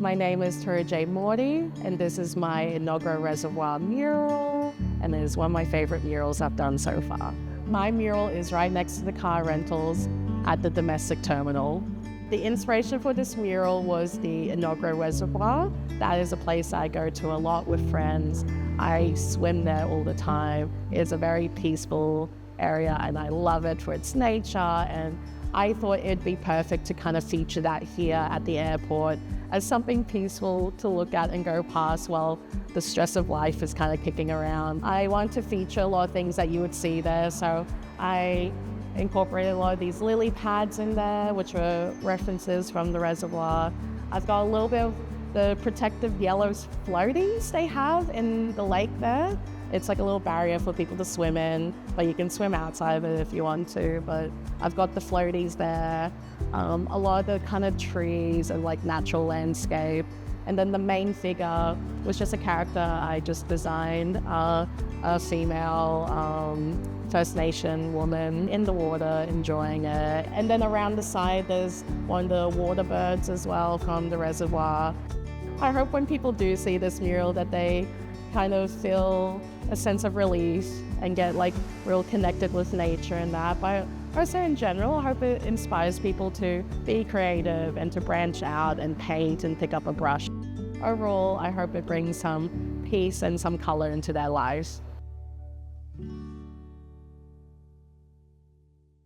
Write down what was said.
My name is Tori-jay Mordey, and this is my Enoggera Reservoir mural, and it is one of my favorite murals I've done so far. My mural is right next to the car rentals at the domestic terminal. The inspiration for this mural was the Enoggera Reservoir. That is a place I go to a lot with friends. I swim there all the time. It's a very peaceful area and I love it for its nature, and I thought it'd be perfect to kind of feature that here at the airport as something peaceful to look at and go past while the stress of life is kind of kicking around. I want to feature a lot of things that you would see there, so I incorporated a lot of these lily pads in there, which were references from the reservoir. I've got a little bit of the protective yellow floaties they have in the lake there. It's like a little barrier for people to swim in, but you can swim outside of it if you want to. But I've got the floaties there, a lot of the kind of trees and like natural landscape. And then the main figure was just a character I just designed, a female First Nation woman in the water enjoying it. And then around the side, there's one of the water birds as well from the reservoir. I hope when people do see this mural that they kind of feel a sense of relief and get like real connected with nature and that. But also in general, I hope it inspires people to be creative and to branch out and paint and pick up a brush. Overall, I hope it brings some peace and some color into their lives.